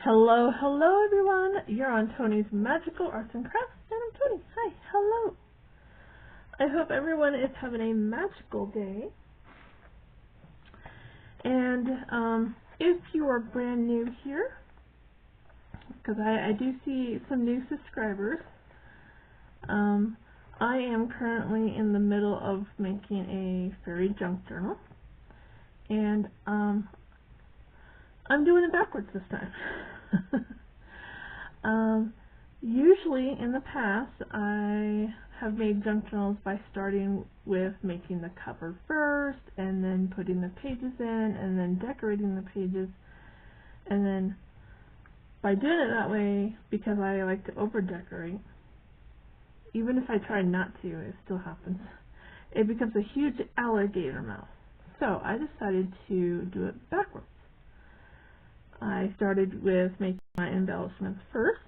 Hello, hello everyone. You're on Tony's Magical Arts and Crafts, and I'm Tony. Hi, hello. I hope everyone is having a magical day. And if you are brand new here, because I do see some new subscribers, I am currently in the middle of making a fairy junk journal, and I'm doing it backwards this time. Usually in the past I have made junk journals by starting with making the cover first and then putting the pages in and then decorating the pages, and then by doing it that way, because I like to over decorate, even if I try not to, it still happens, it becomes a huge alligator mouth. So I decided to do it backwards. I started with making my embellishments first.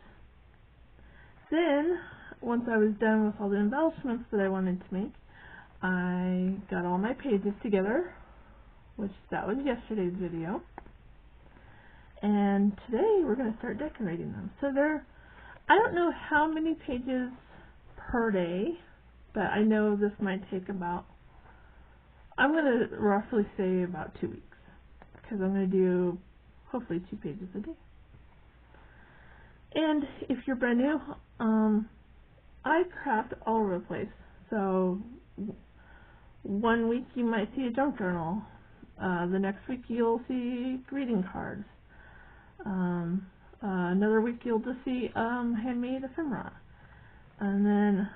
Then, once I was done with all the embellishments that I wanted to make, I got all my pages together, which that was yesterday's video. And today we're going to start decorating them. So I don't know how many pages per day, but I know this might take about, I'm going to roughly say about 2 weeks, because I'm going to do hopefully 2 pages a day. And if you're brand new, I craft all over the place. So one week you might see a junk journal. The next week you'll see greeting cards. Another week you'll just see handmade ephemera. And then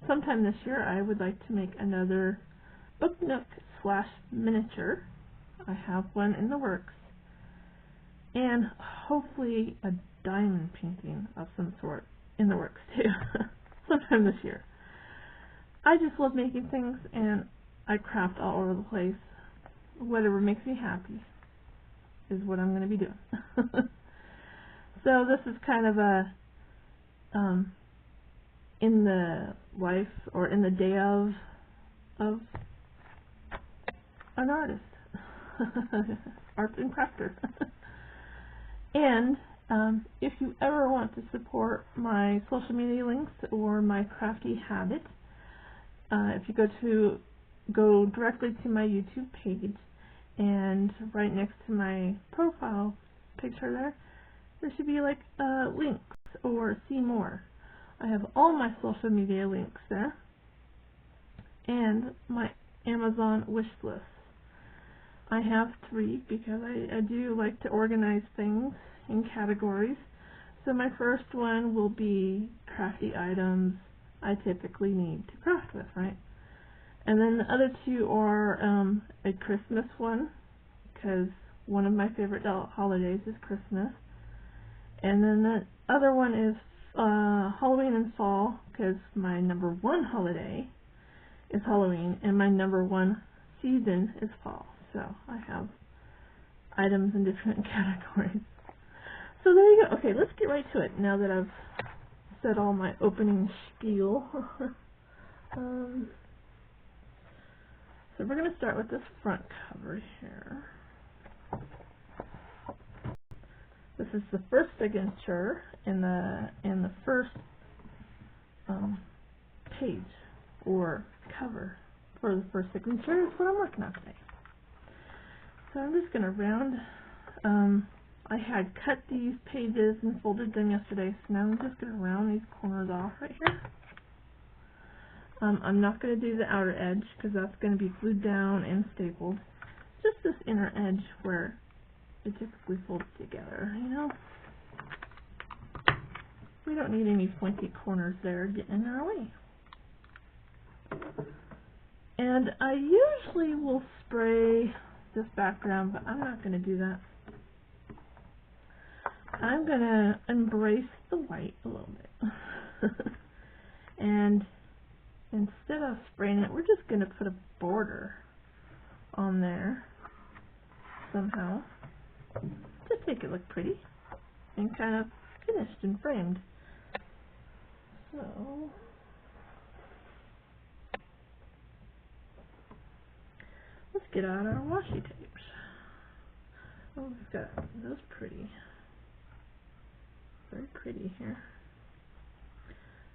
sometime this year I would like to make another book nook / miniature. I have one in the works. And hopefully a diamond painting of some sort in the works too, sometime this year. I just love making things, and I craft all over the place. Whatever makes me happy is what I'm going to be doing. So this is kind of a in the life or in the day of an artist, arts and crafter. And if you ever want to support my social media links or my crafty habit, if you go directly to my YouTube page, and right next to my profile picture there should be like links or see more. I have all my social media links there and my Amazon wish list. I have 3 because I do like to organize things in categories. So my first one will be crafty items I typically need to craft with, right? And then the other 2 are a Christmas one, because one of my favorite holidays is Christmas. And then the other one is Halloween and fall, because my number 1 holiday is Halloween and my number 1 season is fall. So I have items in different categories. So there you go. Okay, let's get right to it now that I've said all my opening spiel. So we're going to start with this front cover here. This is the first signature in the first page or cover for the first signature. Is what I'm working on today. So I'm just going to round. I had cut these pages and folded them yesterday, so now I'm just going to round these corners off right here. I'm not going to do the outer edge because that's going to be glued down and stapled. Just this inner edge where it typically folds together, you know. We don't need any pointy corners there getting in our way. And I usually will spray this background, but I'm not going to do that. I'm going to embrace the white a little bit. And instead of spraying it, we're just going to put a border on there somehow. Just make it look pretty and kind of finished and framed. So let's get out our washi tapes. Oh, we've got those pretty. Very pretty here.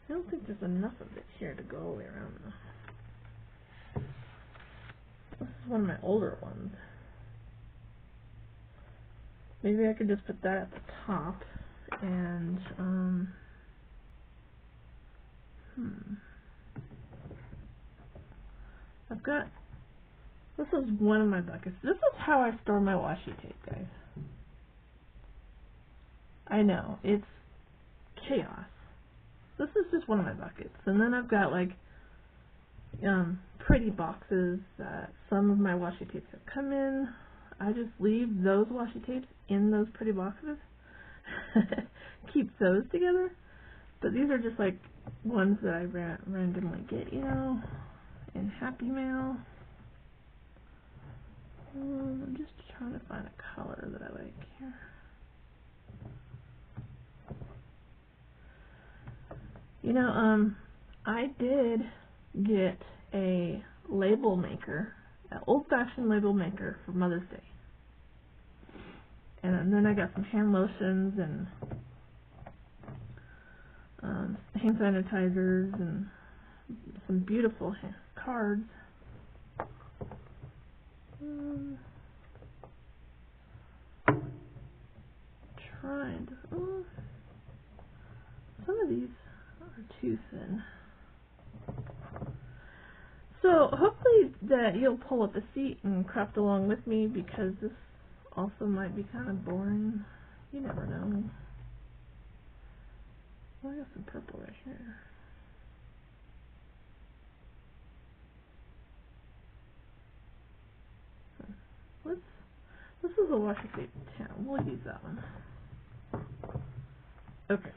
I don't think there's enough of it here to go all the way around though. This is one of my older ones. Maybe I could just put that at the top and I've got, this is one of my buckets. This is how I store my washi tape, guys. I know, it's chaos. This is just one of my buckets. And then I've got like pretty boxes that some of my washi tapes have come in. I just leave those washi tapes in those pretty boxes. Keep those together. But these are just like ones that I randomly get, you know, in Happy Mail. I'm just trying to find a color that I like here. You know, I did get a label maker, an old-fashioned label maker for Mother's Day. And then I got some hand lotions and hand sanitizers and some beautiful cards. Trying to, some of these are too thin. So hopefully that you'll pull up a seat and craft along with me, because this also might be kind of boring. You never know. Oh, I got some purple right here. This is a washi tape 10. We'll use that one. Okay.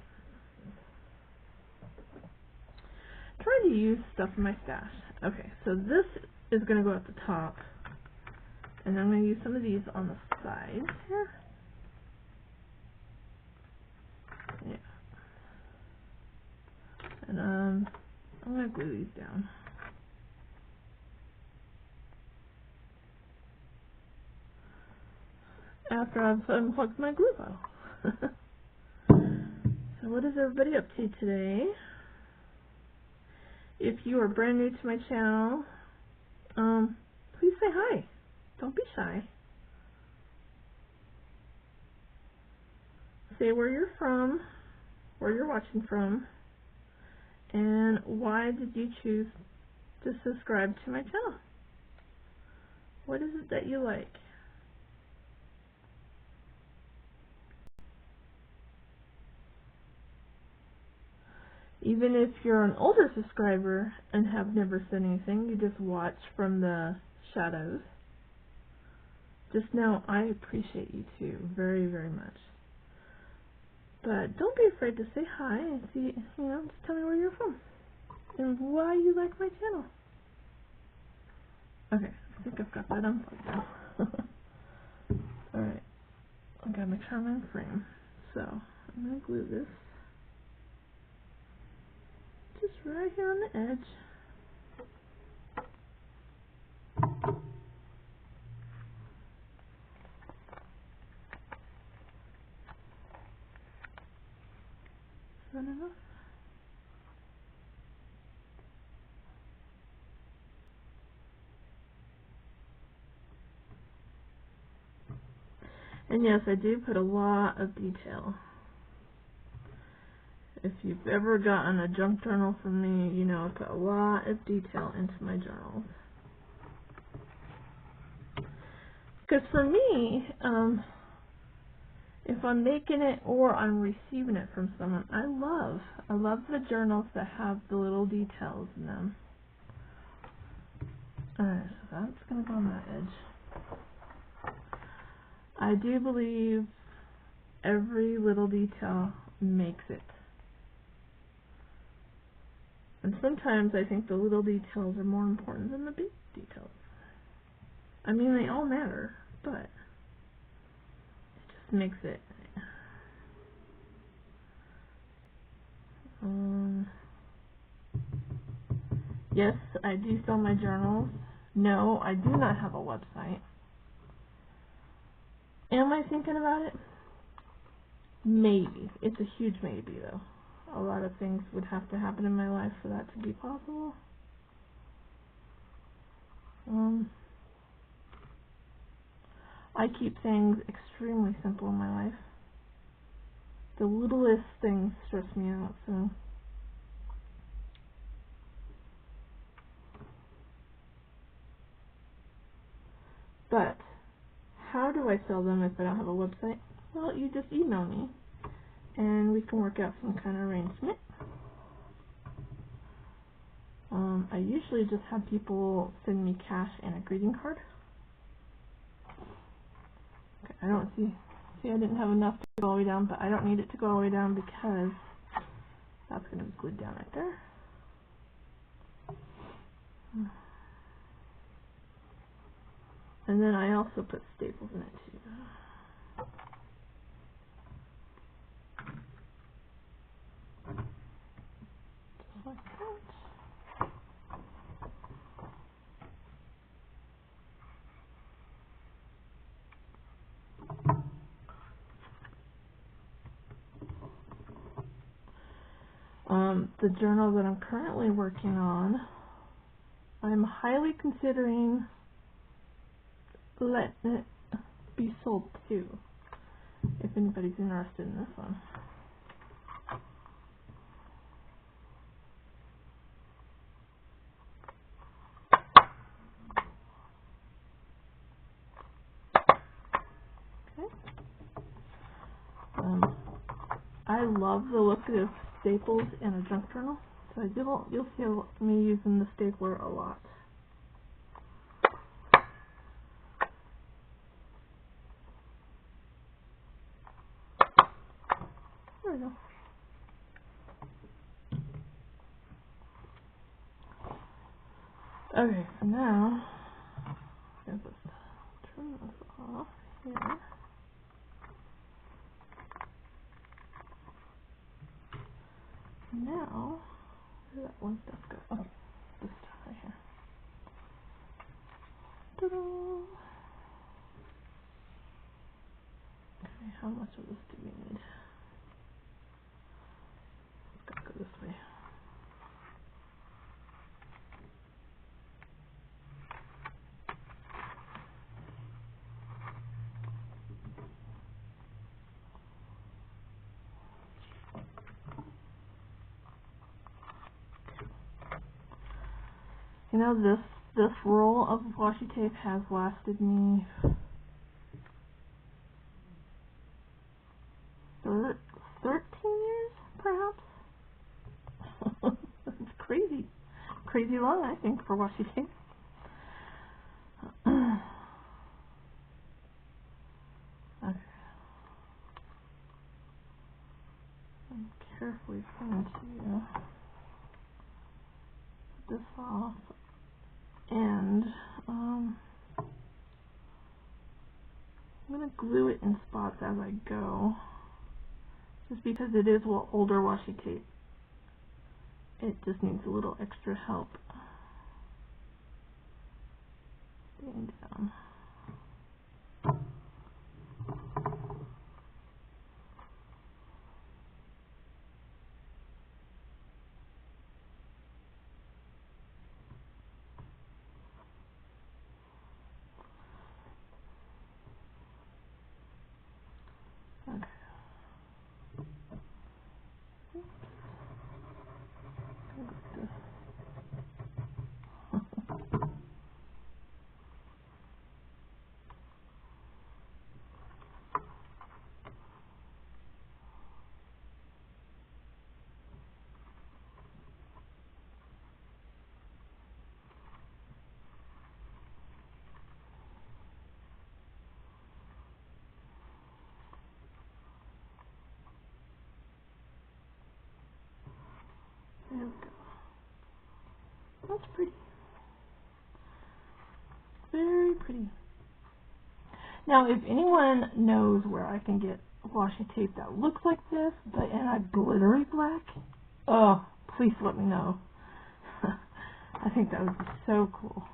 Trying to use stuff in my stash. Okay, so this is going to go at the top, and I'm going to use some of these on the sides here. Yeah. And I'm going to glue these down. After I've unplugged my glue bottle. So what is everybody up to today? If you are brand new to my channel, please say hi. Don't be shy. Say where you're from, where you're watching from, and why did you choose to subscribe to my channel? What is it that you like? Even if you're an older subscriber and have never said anything, you just watch from the shadows, just know I appreciate you too very, very much. But don't be afraid to say hi and see, you know, just tell me where you're from and why you like my channel. Okay, I think I've got that unplugged now. Alright, I gotta make sure I'm in frame. So, I'm gonna glue this just right here on the edge. Is that enough? And yes, I do put a lot of detail. If you've ever gotten a junk journal from me, you know I put a lot of detail into my journals. Because for me, if I'm making it or I'm receiving it from someone, I love the journals that have the little details in them. Alright, so that's going to go on that edge. I do believe every little detail makes it. And sometimes I think the little details are more important than the big details. I mean, they all matter, but it just makes it. Yes, I do sell my journals. No, I do not have a website. Am I thinking about it? Maybe. It's a huge maybe, though. A lot of things would have to happen in my life for that to be possible. I keep things extremely simple in my life. The littlest things stress me out, so. But how do I sell them if I don't have a website? Well, you just email me, and we can work out some kind of arrangement. I usually just have people send me cash and a greeting card. Okay, I don't see, I didn't have enough to go all the way down, but I don't need it to go all the way down because that's going to be glued down right there. And then I also put staples in it too. Just like that. The journal that I'm currently working on, I'm highly considering letting it be sold too, if anybody's interested in this one. Okay. I love the look of staples in a junk journal, so you'll see me using the stapler a lot. There we go. Okay, so now I'm going to turn this off here. Now, where did that one stuff go? Oh, this stuff right here. Ta-da! Okay, how much of this do we need? It's got to go this way. You know, this roll of washi tape has lasted me 13 years, perhaps? It's crazy. Crazy long, I think, for washi tape. Okay. I'm carefully going to put this off, and I'm going to glue it in spots as I go, just because it is older washi tape. It just needs a little extra help staying down. Okay. There we go. That's pretty. Very pretty. Now, if anyone knows where I can get washi tape that looks like this, but in a glittery black, oh, please let me know. I think that would be so cool.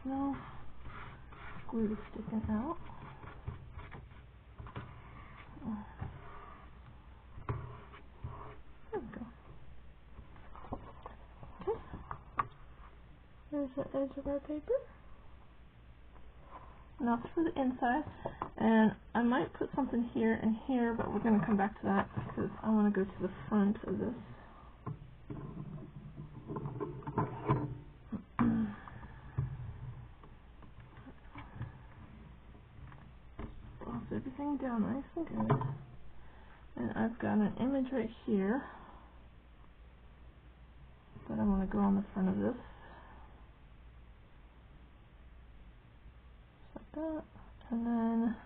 no glue sticking out. There we go. Okay. There's the edge of our paper. Now for the inside, and I might put something here and here, but we're going to come back to that because I want to go to the front of this. Gloss everything down nice and good. And I've got an image right here that I want to go on the front of this. Just like that. And then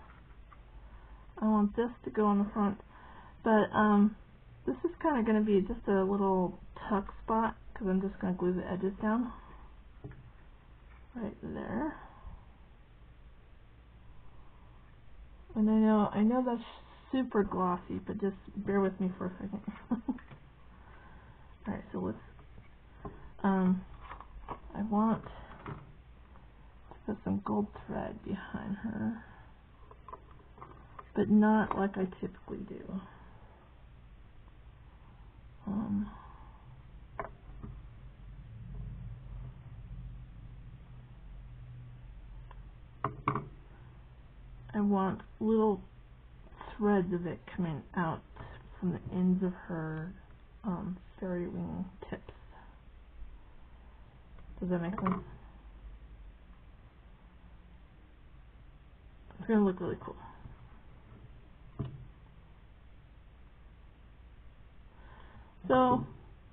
I want this to go on the front. But this is kind of going to be just a little tuck spot because I'm just going to glue the edges down right there. And I know that's super glossy, but just bear with me for a second. Alright, so let's I want to put some gold thread behind her, but not like I typically do. I want little threads of it coming out from the ends of her fairy wing tips. Does that make sense? It's going to look really cool. So,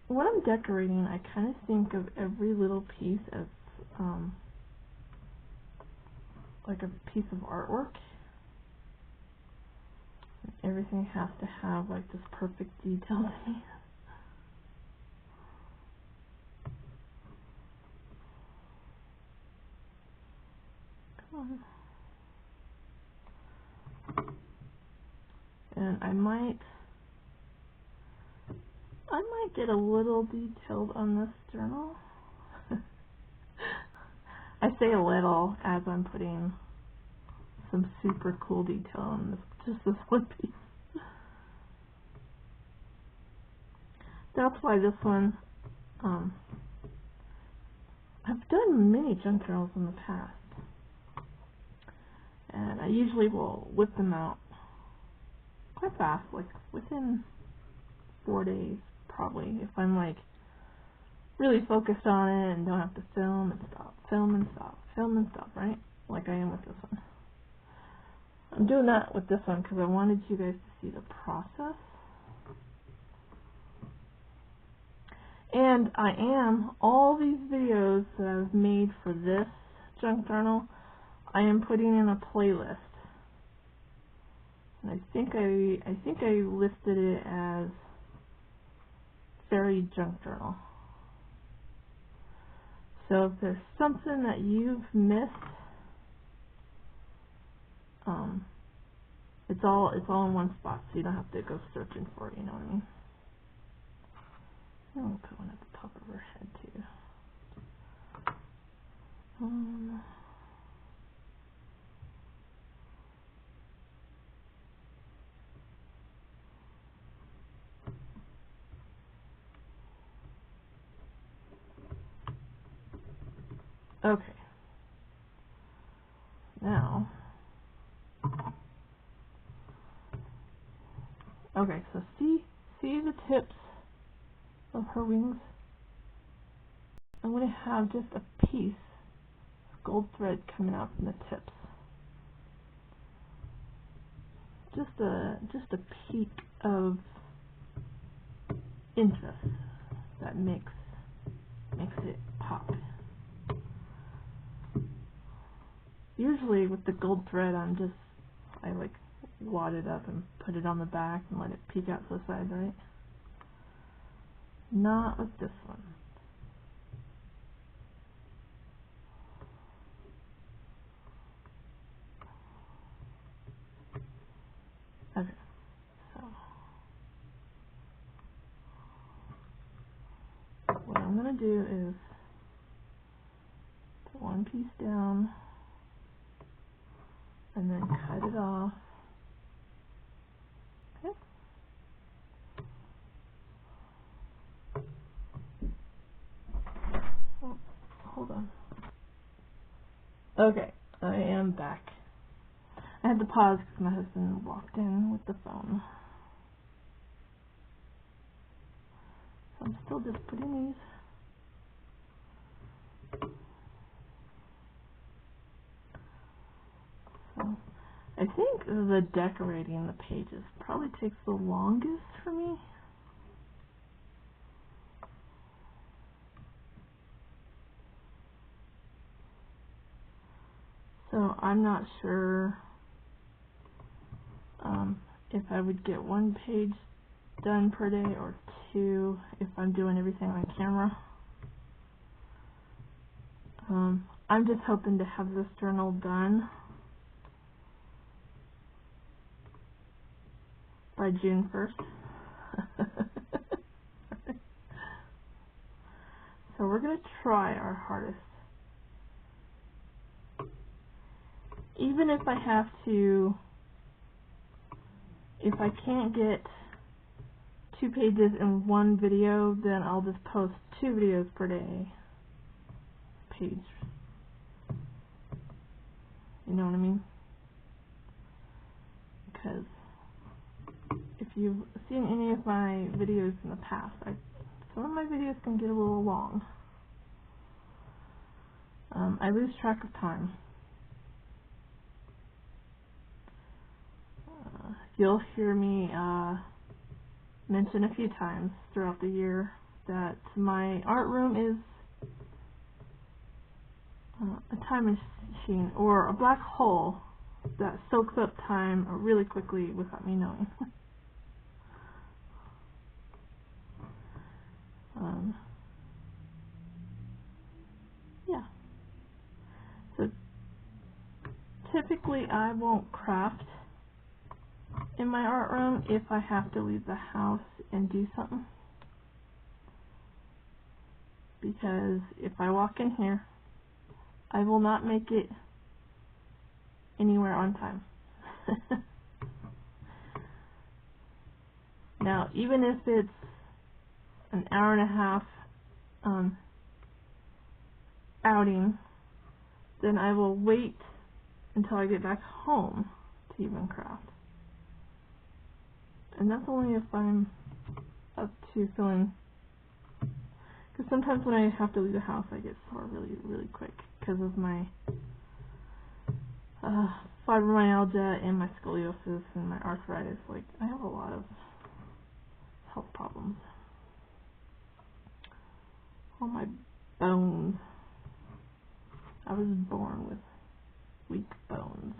when I'm decorating, I kind of think of every little piece as like a piece of artwork. Everything has to have like this perfect detail to me. Come on. And I might get a little detailed on this journal. I say a little as I'm putting some super cool detail on this, just this one piece. That's why this one, I've done many junk journals in the past, and I usually will whip them out quite fast, like within 4 days probably, if I'm like really focused on it and don't have to film and stop, film and stop, film and stop, right? Like I am with this one. I'm doing that with this one because I wanted you guys to see the process. And I am, all these videos that I've made for this junk journal, I am putting in a playlist. And I think I listed it as Fairy Junk Journal. So if there's something that you've missed, it's all in one spot, so you don't have to go searching for it, you know what I mean? I'm going to put one at the top of her head too. Okay. Now, okay, so see the tips of her wings? I'm going to have just a piece of gold thread coming out from the tips. Just a peak of interest that makes it pop. Usually with the gold thread, I like wad it up and put it on the back and let it peek out to the side, right? Not with this one. Okay, so what I'm going to do is put one piece piece down and then cut it off. Okay. Oh, hold on. Okay, I am back. I had to pause because my husband walked in with the phone. So I'm still just putting these. So I think the decorating the pages probably takes the longest for me. So I'm not sure if I would get one page done per day or two if I'm doing everything on camera. I'm just hoping to have this journal done by June 1st. So we're going to try our hardest. Even if I have to, if I can't get 2 pages in one video, then I'll just post 2 videos per day. Page. You know what I mean? Because if you've seen any of my videos in the past, some of my videos can get a little long. I lose track of time. You'll hear me mention a few times throughout the year that my art room is a time machine or a black hole that soaks up time really quickly without me knowing. Yeah. So typically I won't craft in my art room if I have to leave the house and do something. Because if I walk in here, I will not make it anywhere on time. Now, even if it's an hour and a half outing, then I will wait until I get back home to even craft. And that's only if I'm up to feeling, because sometimes when I have to leave the house I get sore really, really quick because of my fibromyalgia and my scoliosis and my arthritis. Like, I have a lot of health problems. All my bones. I was born with weak bones.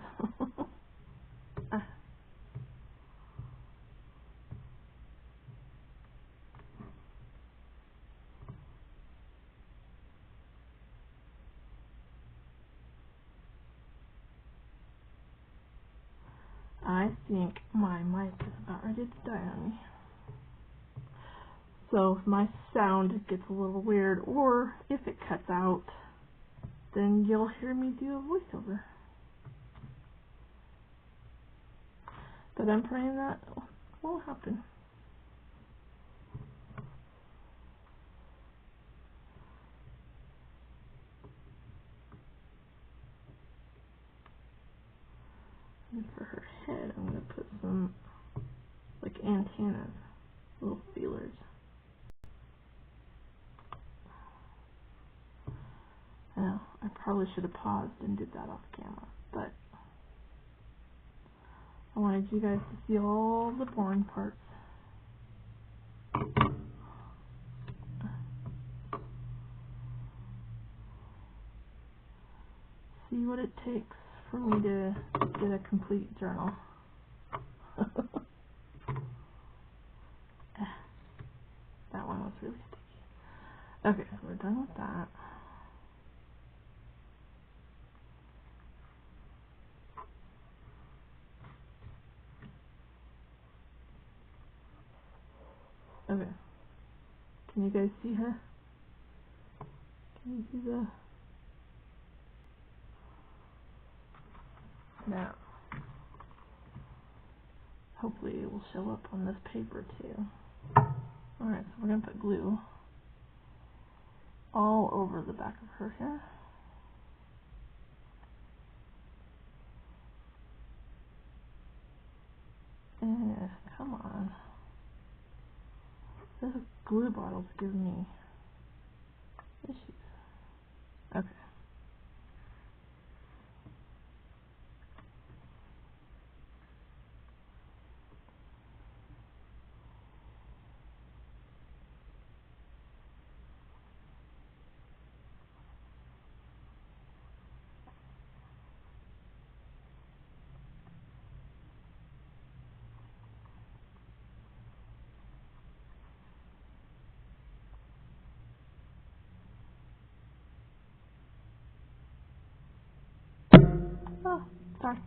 I think my mic is about ready to die on me. So if my sound gets a little weird, or if it cuts out, then you'll hear me do a voiceover. But I'm praying that won't happen. And for her head, I'm going to put some, like, antennas, little feelers. Now, I probably should have paused and did that off camera, but I wanted you guys to see all the boring parts. See what it takes for me to get a complete journal. That one was really sticky. Okay, so we're done with that. Okay. Can you guys see her? Can you see the Now, hopefully it will show up on this paper too. Alright, so we're going to put glue all over the back of her here. And come on. This glue bottle's giving me issues. Okay. Oh, sorry.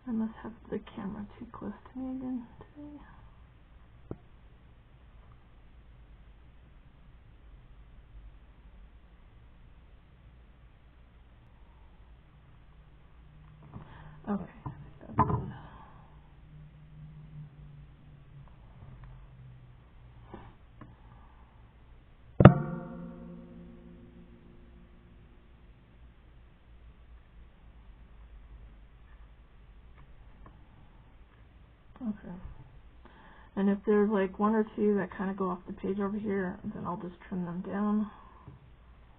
I must have the camera too close to me again today. Okay, that's good. Okay. And if there's like one or two that kind of go off the page over here, then I'll just trim them down.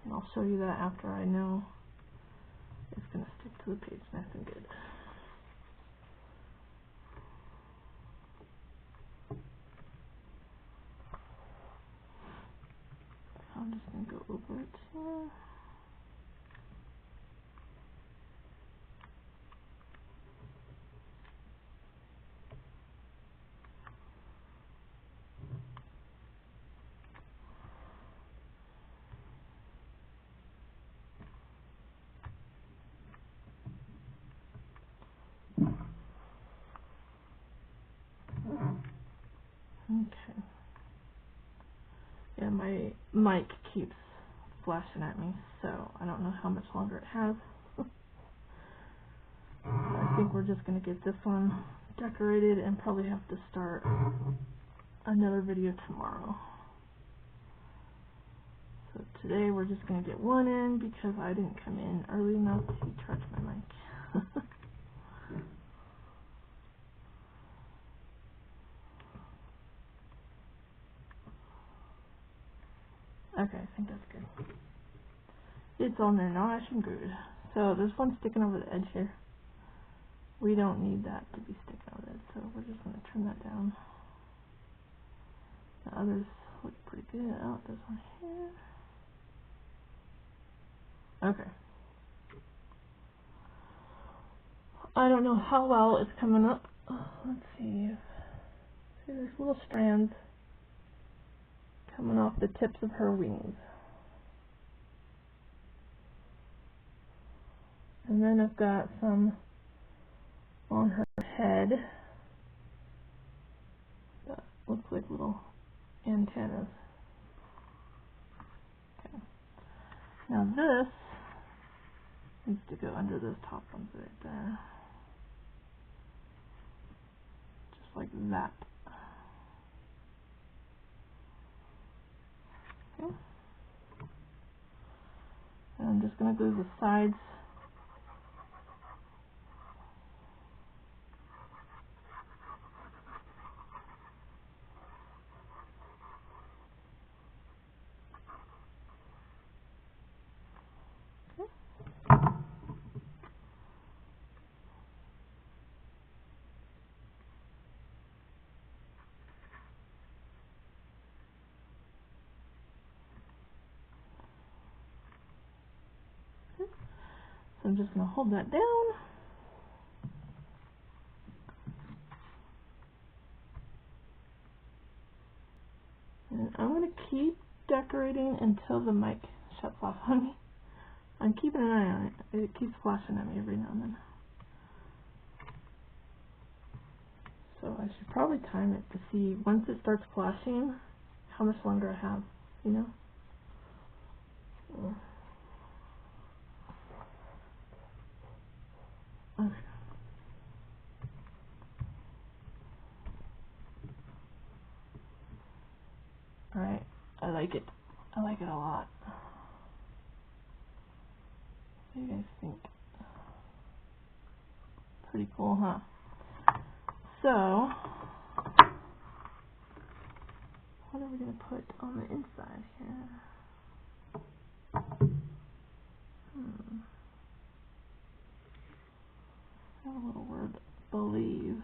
And I'll show you that after I know it's going to stick to the page nice and good. So I'm just going to go over it here. Okay. Yeah, my mic keeps flashing at me, so I don't know how much longer it has. I think we're just going to get this one decorated and probably have to start another video tomorrow. So today we're just going to get one in because I didn't come in early enough to charge my mic. Okay, I think that's good. It's on there, no ash and good. So there's one sticking over the edge here. We don't need that to be sticking over the edge, so we're just going to trim that down. The others look pretty good. Oh, there's one here. Okay. I don't know how well it's coming up. Let's see. See, there's little strands coming off the tips of her wings. And then I've got some on her head that look like little antennas. Okay. Now this needs to go under those top ones right there. Just like that. Okay. And I'm just going to glue the sides. So I'm just going to hold that down. And I'm going to keep decorating until the mic shuts off on me. I'm keeping an eye on it. It keeps flashing at me every now and then. So I should probably time it to see once it starts flashing how much longer I have, you know? like it a lot. What do you guys think? Pretty cool, huh? So, what are we going to put on the inside here? I have a little word, believe.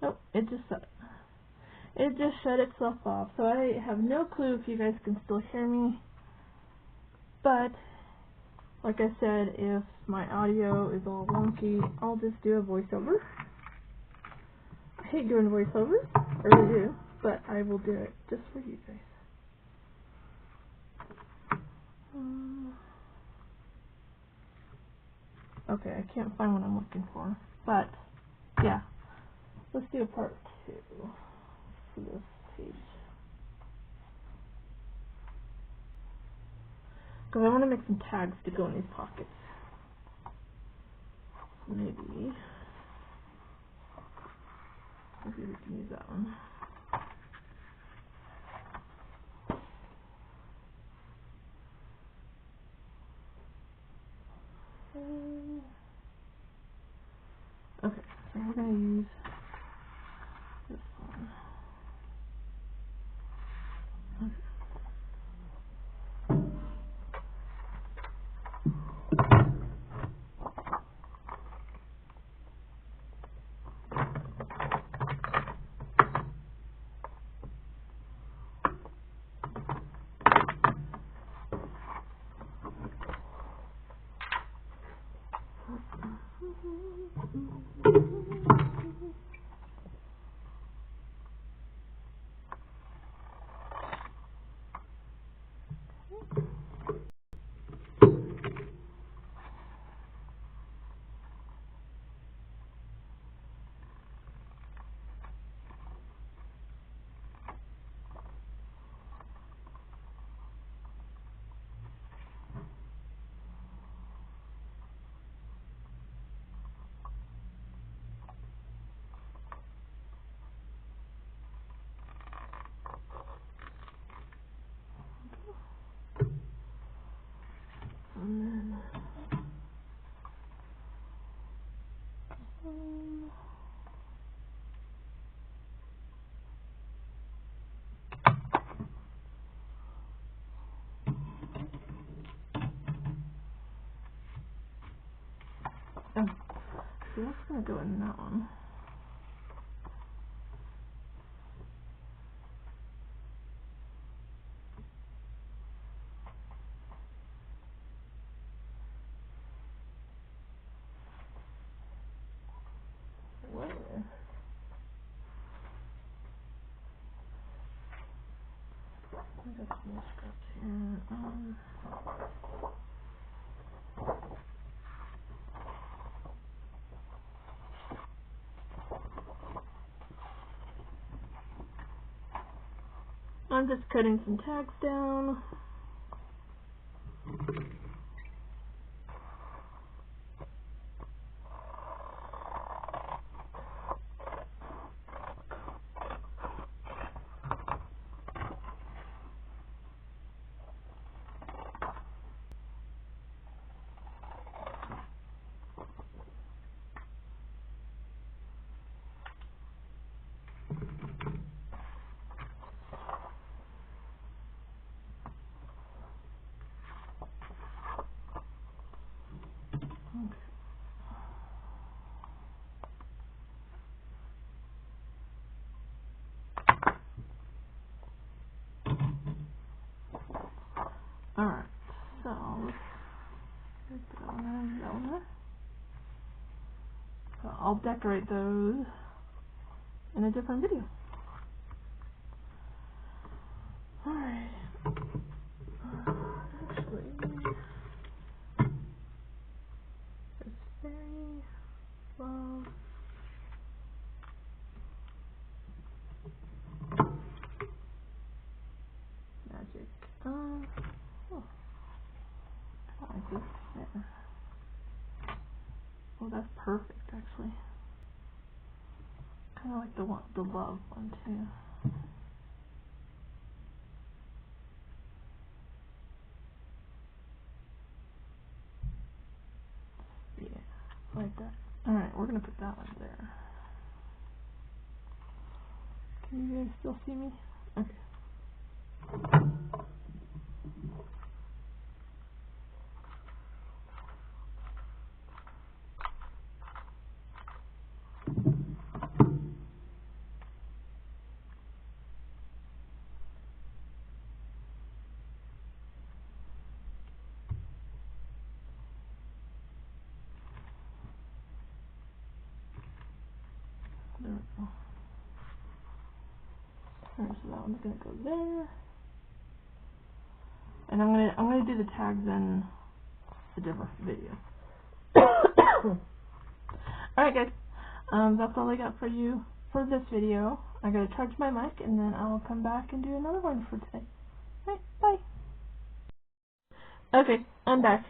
Nope, it just shut itself off. So I have no clue if you guys can still hear me. But like I said, if my audio is all wonky, I'll just do a voiceover. I hate doing voiceovers, I really do, but I will do it just for you guys. Okay, I can't find what I'm looking for, but yeah, let's do a part 2 for this page. Because I want to make some tags to go in these pockets. Maybe we can use that one. Okay, so we're going to use this one. And then so that's going to go in that one. Where? I got some more scraps here. I'm just cutting some tags down. Alright, so let's put that one there. So I'll decorate those in a different video. Alright. Actually, it's very slow. Magic. Oh, I like this. there. Oh, that's perfect, actually. Kind of like the love one, too. Yeah, like that. Alright, we're going to put that one there. Can you guys still see me? Okay. There we go. Alright, so that one's gonna go there. And I'm gonna do the tags in a different video. Alright guys, that's all I got for you for this video. I gotta charge my mic and then I'll come back and do another one for today. Alright, bye. Okay, I'm back.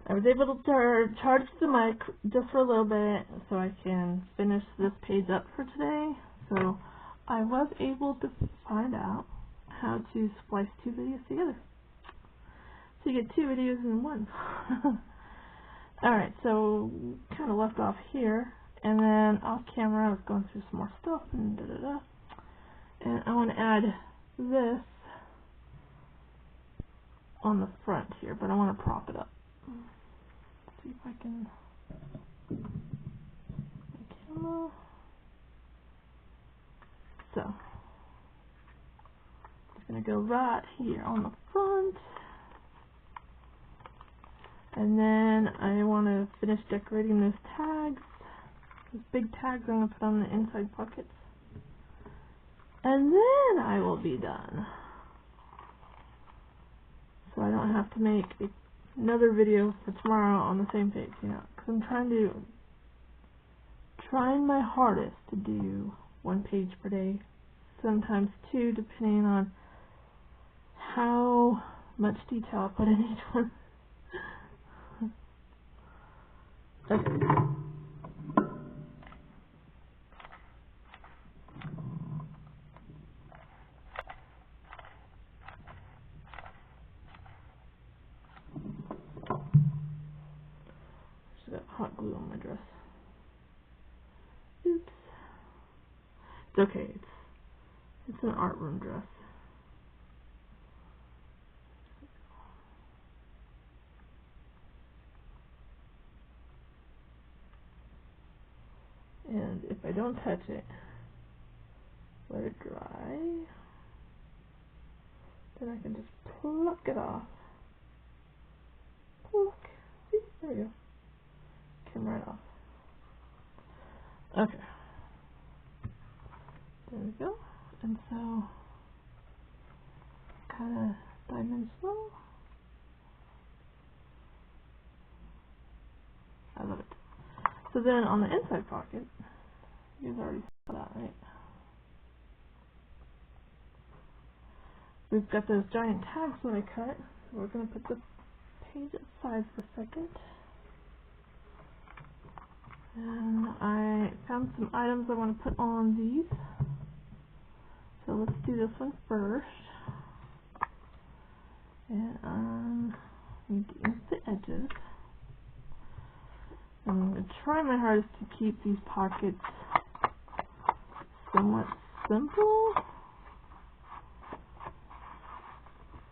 I was able to charge the mic just for a little bit so I can finish this page up for today. So I was able to find out how to splice two videos together. So you get two videos in one. Alright, so kind of left off here, and then off camera I was going through some more stuff and da-da-da. And I want to add this on the front here, but I want to prop it up. Let's see if I can... camera. So, it's going to go right here on the front. And then I want to finish decorating those tags. Those big tags I'm going to put on the inside pockets. And then I will be done. So I don't have to make another video for tomorrow on the same page, you know. Because I'm trying my hardest to do one page per day. Sometimes two, depending on how much detail I put in each one. Okay. Just got hot glue on my dress. Oops. It's okay. It's an art room dress. And if I don't touch it, let it dry, then I can just pluck it off. Pluck. See? There we go. Came right off. Okay. There we go. And so, kind of dimensional. I love it. So then on the inside pocket, you guys already saw that, right? We've got those giant tags that I cut. So we're going to put the page aside for a second. And I found some items I want to put on these. So let's do this one first. And need to ink the edges. I'm going to try my hardest to keep these pockets somewhat simple.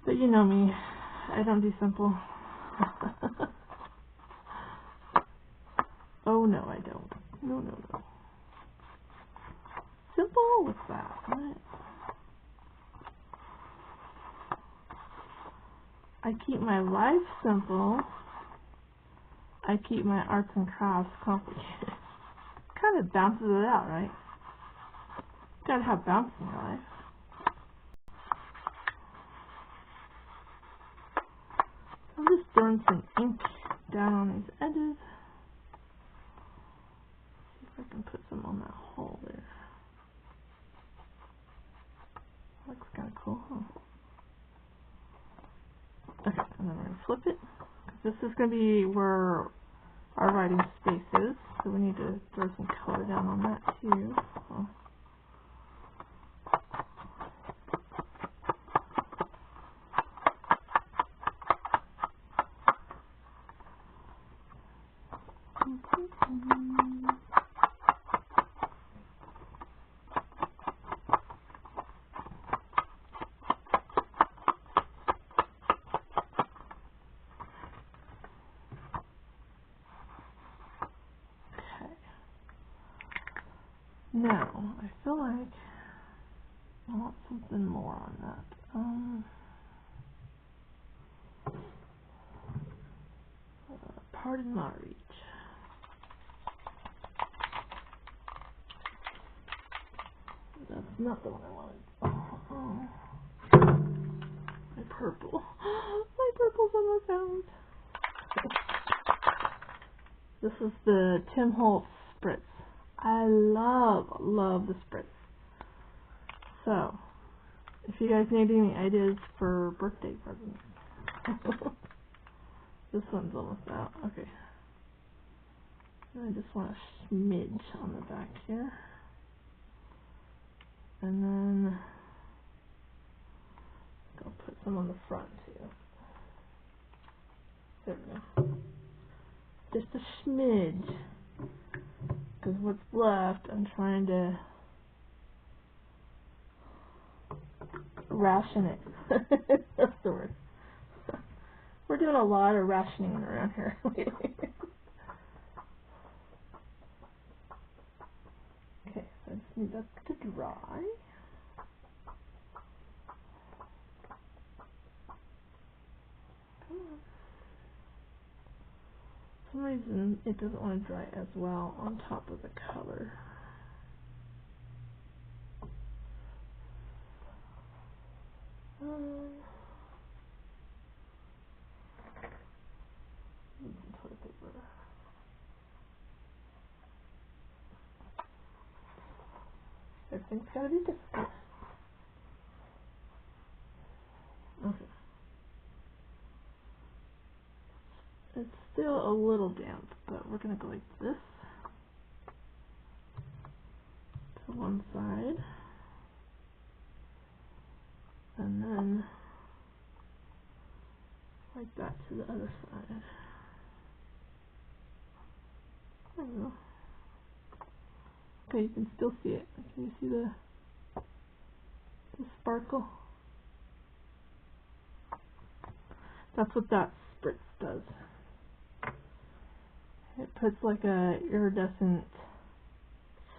But you know me, I don't do simple. Oh no, I don't. No, no, no. Simple? What's that? What? I keep my life simple. I keep my arts and crafts complicated. Kind of bounces it out, right? Gotta have bounce in your life. I'm just throwing some ink down on these edges. See if I can put some on that hole there. Looks kind of cool, huh? Okay, and then we're going to flip it, this is going to be where our writing space is, so we need to throw some color down on that too. Oh. Now, I feel like I want something more on that. Pardon my reach. That's not the one I wanted. My purple. My purple's almost out. This is the Tim Holtz Spritz. I love the Spritz. So, if you guys need any ideas for birthday presents. This one's almost out. Okay. I just want a smidge on the back here. And then I'll put some on the front too. There we go. Just a smidge. Because what's left, I'm trying to ration it. That's the word. We're doing a lot of rationing around here. Okay, so I just need that to dry. For some reason, it doesn't want to dry as well on top of the color. Toilet paper. Everything's gotta be difficult. Okay. It's still a little damp, but we're gonna go like this to one side, and then like that to the other side. There we go. Okay, you can still see it. Can you see the sparkle? That's what that spritz does. It puts like a iridescent,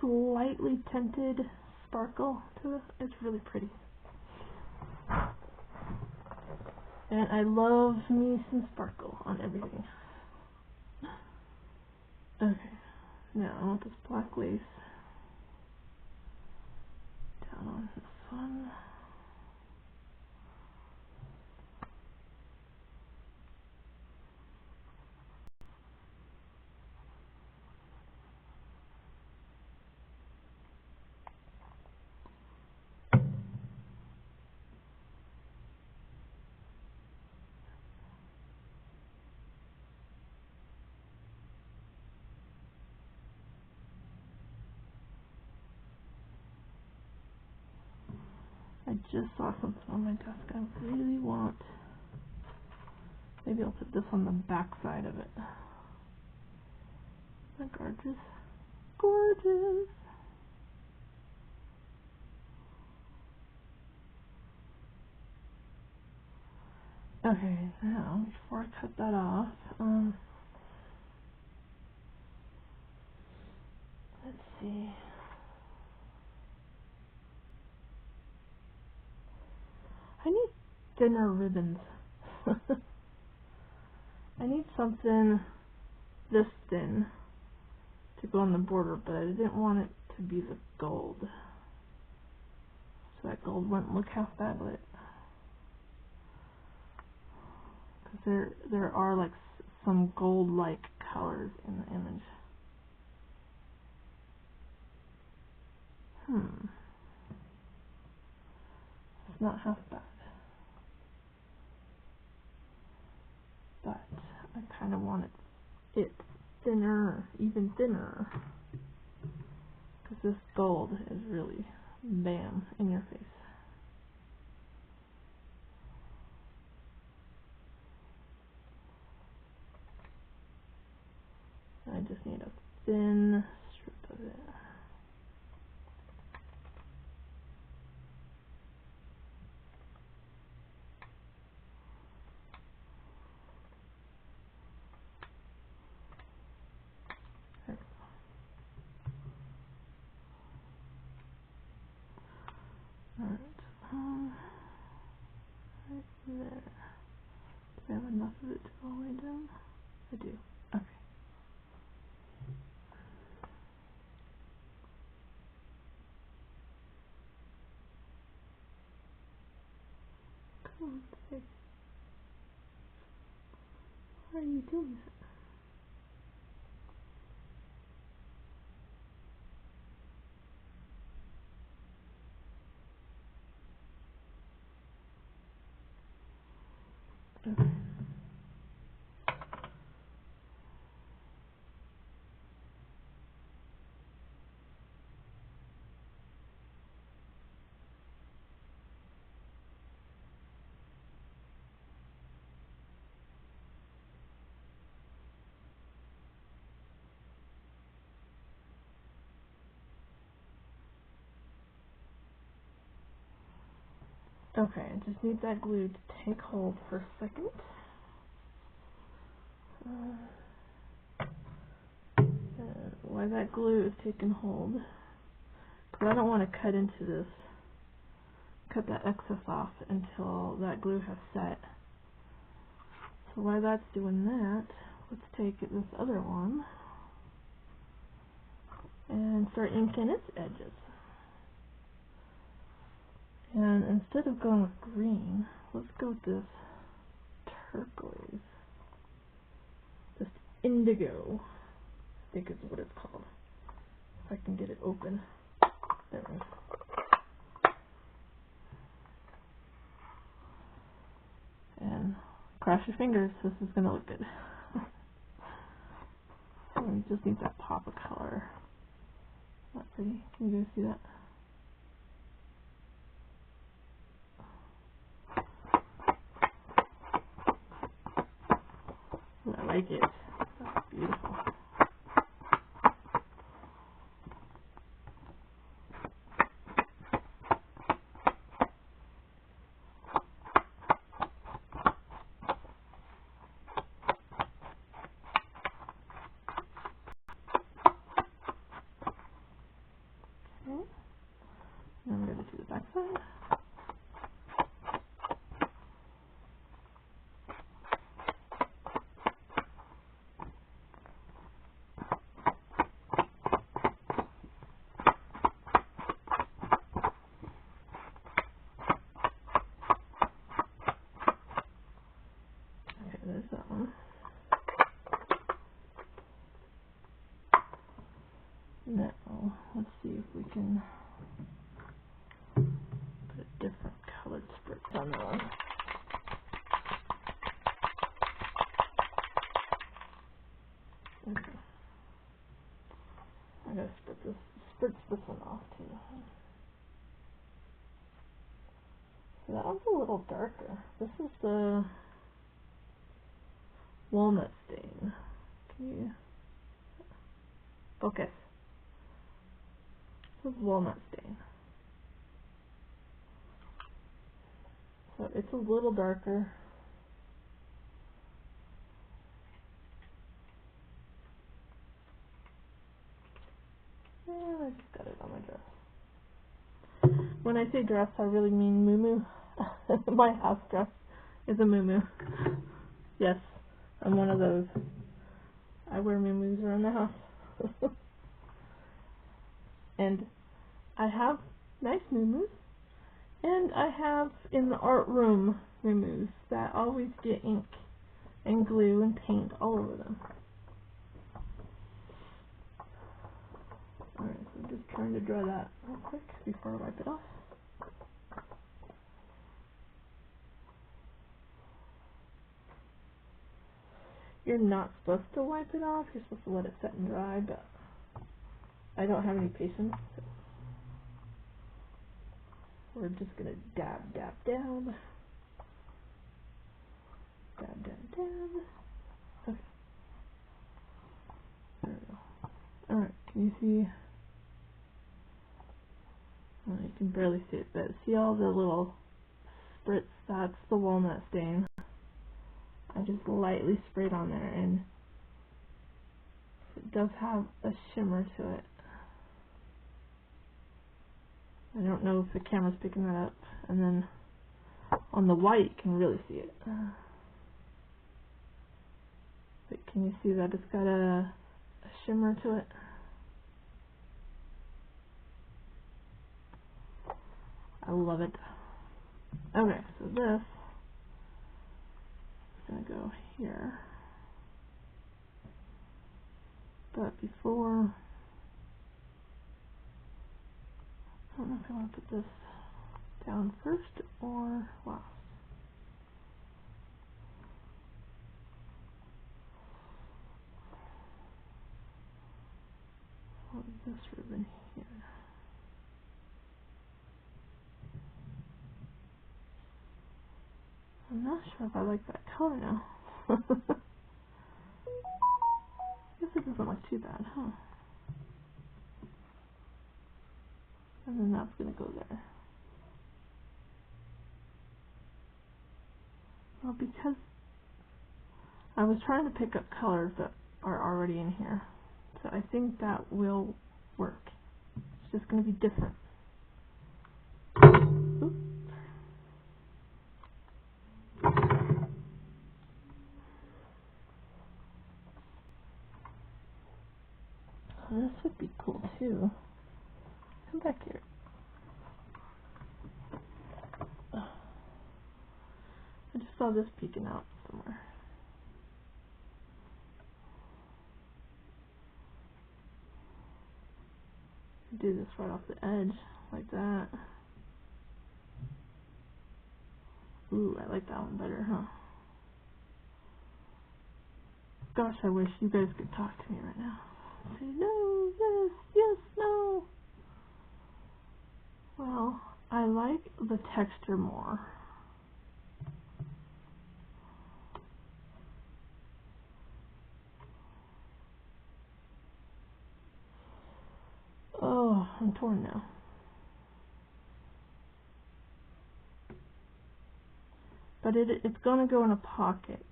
slightly tinted sparkle to it. It's really pretty. And I love me some sparkle on everything. Okay, now I want this black lace down on this one. I just saw something on my desk I really want. Maybe I'll put this on the back side of it. Isn't that gorgeous? Gorgeous! Okay, now, before I cut that off, let's see. I need thinner ribbons. I need something this thin to go on the border, but I didn't want it to be the gold. So that gold wouldn't look half bad with it. Because there are like some gold-like colors in the image. It's not half bad. But I kind of want it thinner, even thinner, because this gold is really bam in your face. I just need a thin strip of it. Alright, right there. Do I have enough of it to go all the way down? I do. Okay. Come on, say. Why are you doing that? Okay. Okay, I just need that glue to take hold for a second. Why that glue is taking hold? Because I don't want to cut into this, cut that excess off until that glue has set. So while that's doing that, let's take this other one and start inking its edges. And instead of going with green, let's go with this turquoise. This indigo, I think is what it's called. If I can get it open. There it is. And cross your fingers, this is going to look good. We just need that pop of color. Not pretty. Can you guys see that? Ooh, I like it. That's beautiful. Okay. Now I'm going to do the back side. Okay, there's that one. Now, let's see if we can put a different colored spritz on that one. Okay. I gotta spritz this one off too. So that one's a little darker. This is the walnut stain. Can you focus? This is walnut stain. So it's a little darker. I just got it on my dress. When I say dress, I really mean muumuu. My house dress is a muumuu. Yes, I'm one of those. I wear muumuus around the house. And I have nice muumuus. And I have in the art room muumuus that always get ink and glue and paint all over them. Alright, so I'm just trying to dry that real quick before I wipe it off. You're not supposed to wipe it off. You're supposed to let it set and dry, but I don't have any patience. So we're just going to dab, dab, dab. Dab, dab, dab. Okay. There we go. Alright, can you see? Well, you can barely see it, but see all the little spritz? That's the walnut stain. I just lightly sprayed on there, and it does have a shimmer to it. I don't know if the camera's picking that up, and then on the white you can really see it. But can you see that it's got a shimmer to it? I love it. Okay, so this is going to go here. But before, I don't know if I want to put this down first or last. What is this ribbon here? I'm not sure if I like that color now. I guess it doesn't look too bad, huh? And then that's going to go there. Well, because I was trying to pick up colors that are already in here, so I think that will work. It's just going to be different. Oops. Oh, this would be cool too. Come back here. I just saw this peeking out somewhere. Do this right off the edge, like that. Ooh, I like that one better, huh? Gosh, I wish you guys could talk to me right now. Say no, yes, yes, no. Well, I like the texture more. Oh, I'm torn now. But it's going to go in a pocket,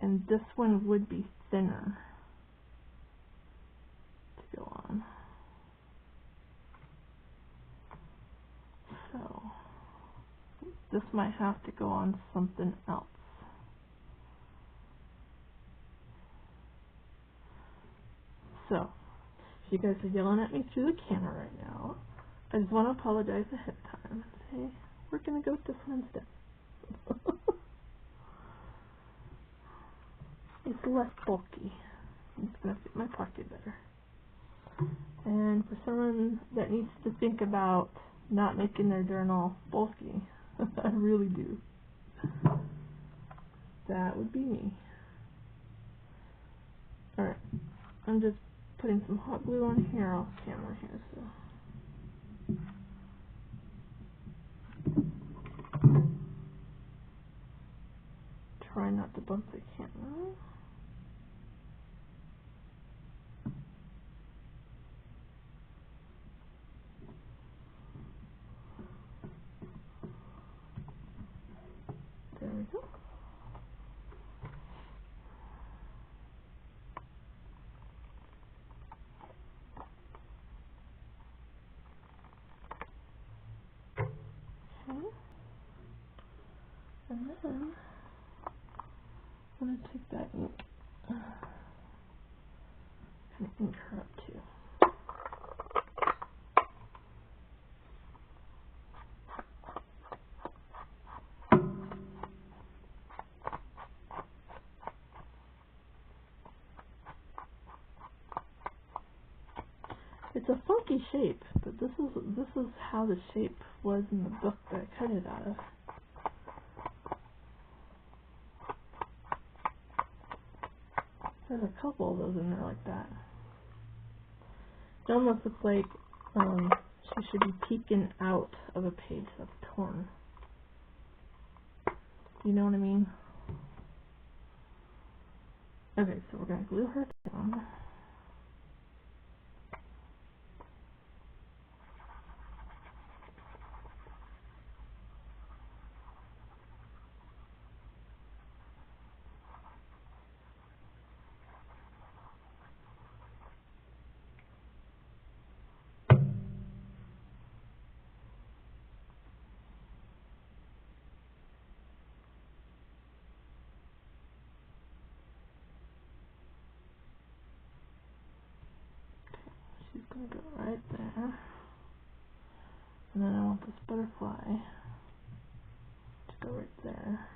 and this one would be thinner to go on. So, this might have to go on something else. So, if you guys are yelling at me through the camera right now, I just want to apologize ahead of time and say, we're going to go with this one instead. It's less bulky. It's going to fit my pocket better. And for someone that needs to think about not making their journal bulky, I really do, that would be me. Alright, I'm just putting some hot glue on here off camera here, so. Try not to bump the camera. There we go. Okay. And then I'm going to take that ink and ink her up too. It's a funky shape, but this is how the shape was in the book that I cut it out of. There's a couple of those in there like that. It almost looks like she should be peeking out of a page that's torn. You know what I mean? Okay, so we're going to glue her down. She's going to go right there. And then I want this butterfly to go right there.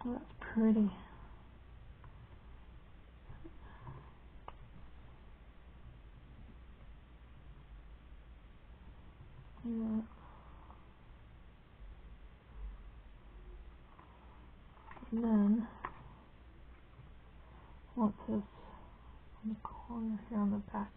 Oh, that's pretty. Yeah. And then I want this on the corner here on the back.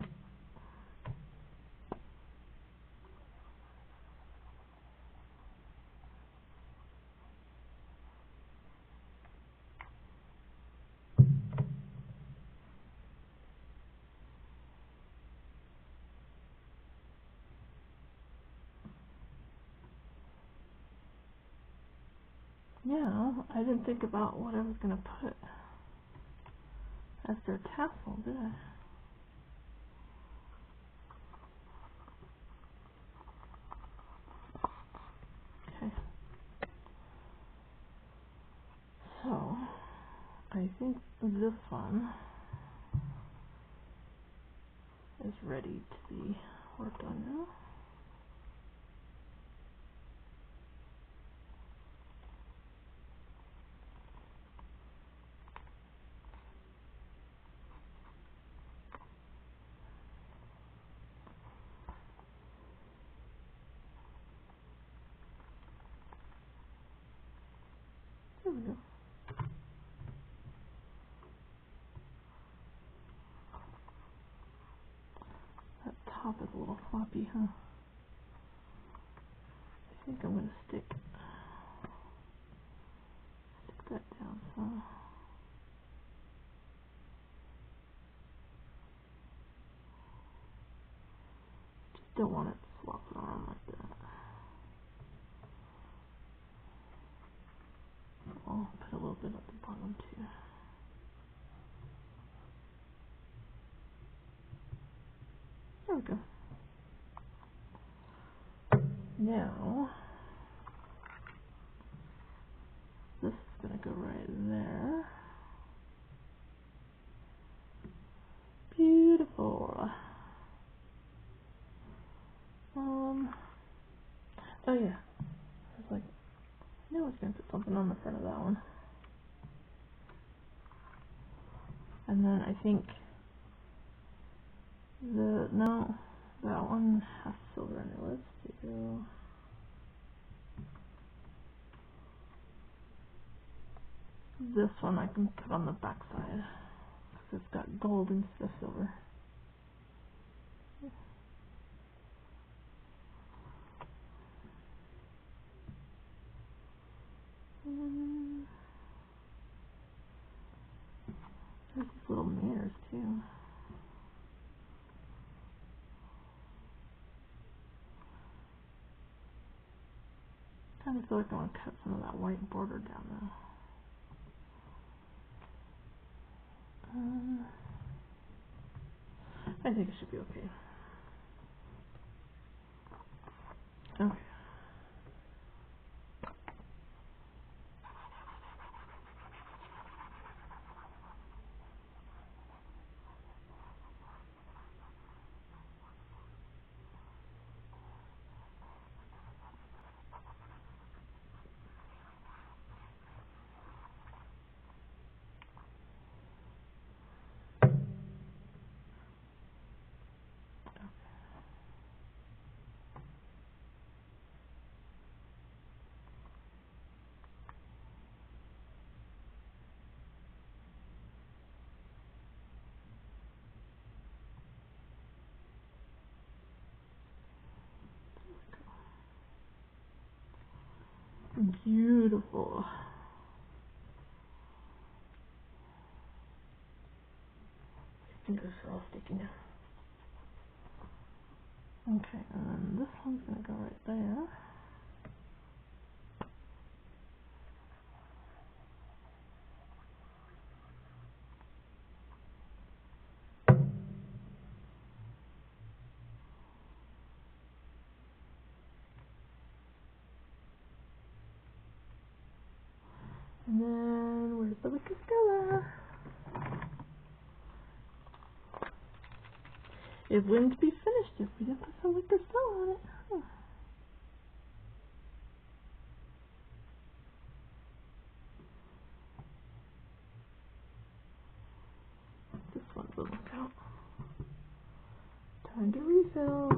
Yeah, I didn't think about what I was going to put as their tassel, did I? Okay. So, I think this one is ready to be worked on now. There we go. That top is a little floppy, huh? I think I'm going to stick that down some. Just don't want it flopping around like that. I'll put a little bit at the bottom too. There we go. Now, this is going to go right there. Beautiful. Oh yeah. I was like, I knew I was going to put something on the front of that one. And then I think no, that one has silver in it. Let's do this one. I can put on the back side because it's got gold instead of silver. There's these little mirrors too. I kind of feel like I want to cut some of that white border down though. I think it should be okay. Okay. beautiful. My fingers are all sticky now. Okay, and then this one's going to go right there. And then, where's the Wicked Stella? It wouldn't be finished if we didn't put some Wicked Stella on it. Huh. This one doesn't count. Time to refill.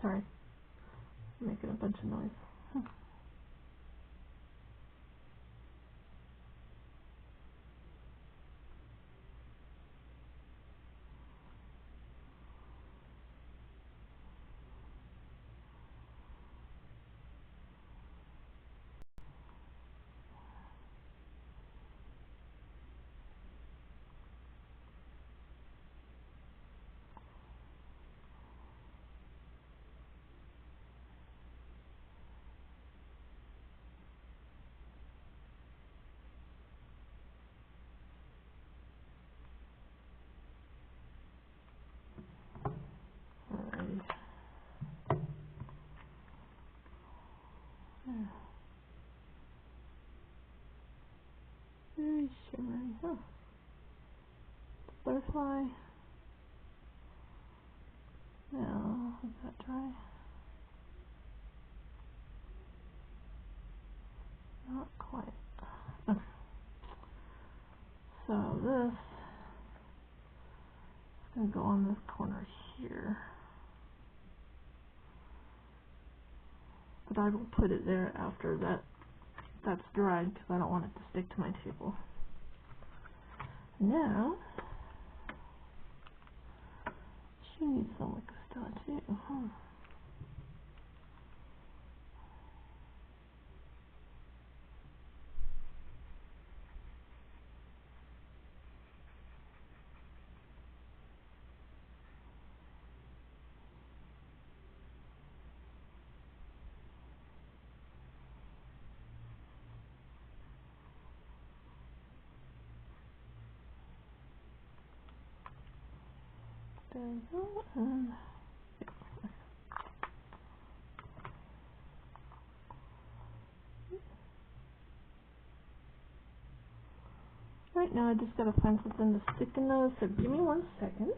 Sorry, I'm making a bunch of noise. Alrighty. Yeah. Very shimmery. Huh. Butterfly. Now, is that dry? Not quite. Okay. So this is going to go on this corner here. But I will put it there after that's dried because I don't want it to stick to my table. Now, she needs some Wicked Stella too. There we go. And right now I just gotta find something to stick in those, so give me 1 second.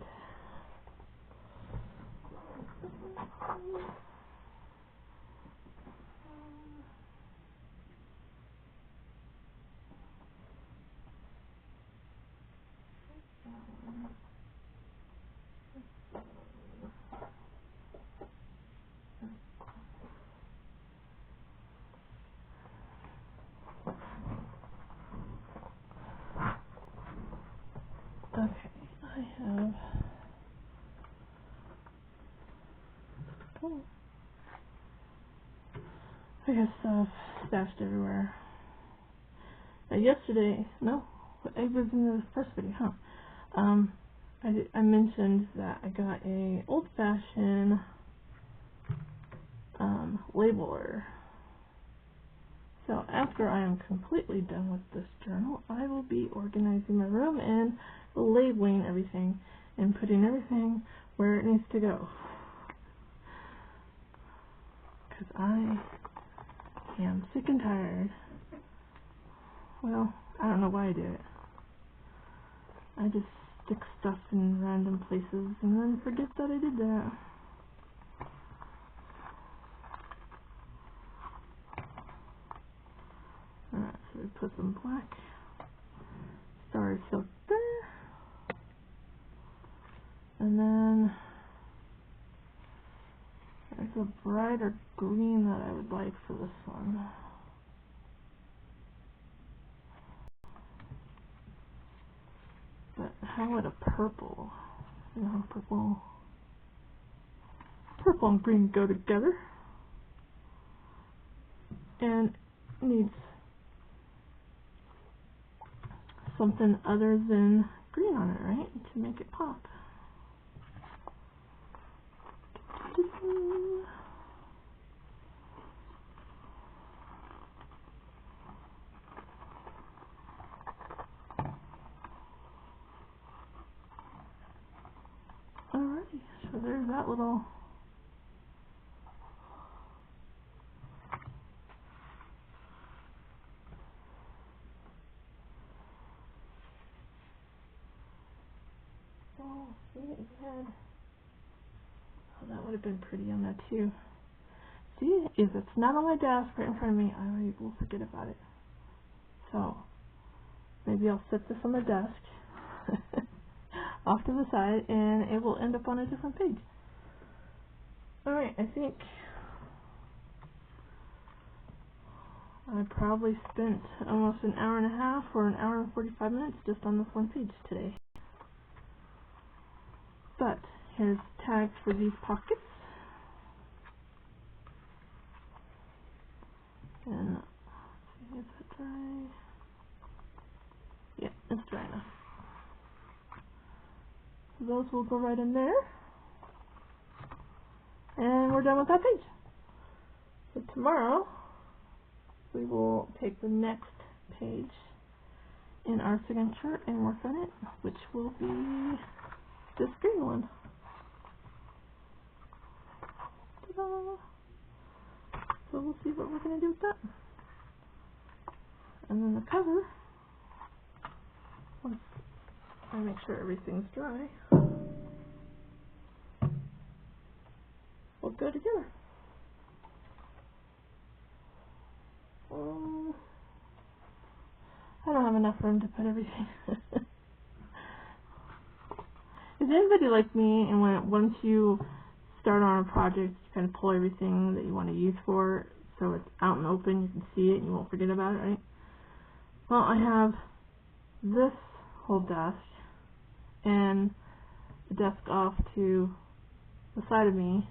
Okay, I have I got stuff stashed everywhere. Yesterday, no, it was in the first video, huh? I mentioned that I got a old-fashioned labeler. So after I am completely done with this journal, I will be organizing my room and labeling everything and putting everything where it needs to go. Because I am sick and tired. Well, I don't know why I do it. I just stick stuff in random places and then forget that I did that. Alright, so we put some black Starry Silk there. And then there's a brighter green that I would like for this one. But how would a purple? You know, purple purple and green go together, and needs something other than green on it, right, to make it pop. Alrighty, so there's that little see it had. Oh, that would have been pretty on that too. See, if it's not on my desk right in front of me, I will forget about it. So maybe I'll set this on the desk off to the side, and it will end up on a different page. Alright, I think I probably spent almost an hour and a half or an hour and 45 minutes just on this one page today. But here's tags for these pockets. And let's see, is that dry? Yeah, it's dry enough. So those will go right in there. And we're done with that page. So tomorrow we will take the next page in our signature and work on it, which will be this green one. Ta-da! So we'll see what we're going to do with that. And then the cover, once I make sure everything's dry, will go together. I don't have enough room to put everything. Is anybody like me, and once you start on a project, you kind of pull everything that you want to use for it, so it's out and open, you can see it, and you won't forget about it, right? Well, I have this whole desk, and the desk off to the side of me,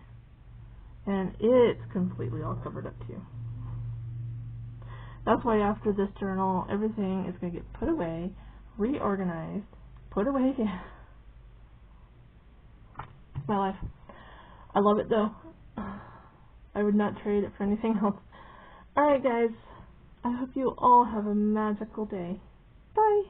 and it's completely all covered up too. That's why after this journal, everything is going to get put away, reorganized, put away again. It's my life. I love it though. I would not trade it for anything else. Alright guys, I hope you all have a magical day. Bye!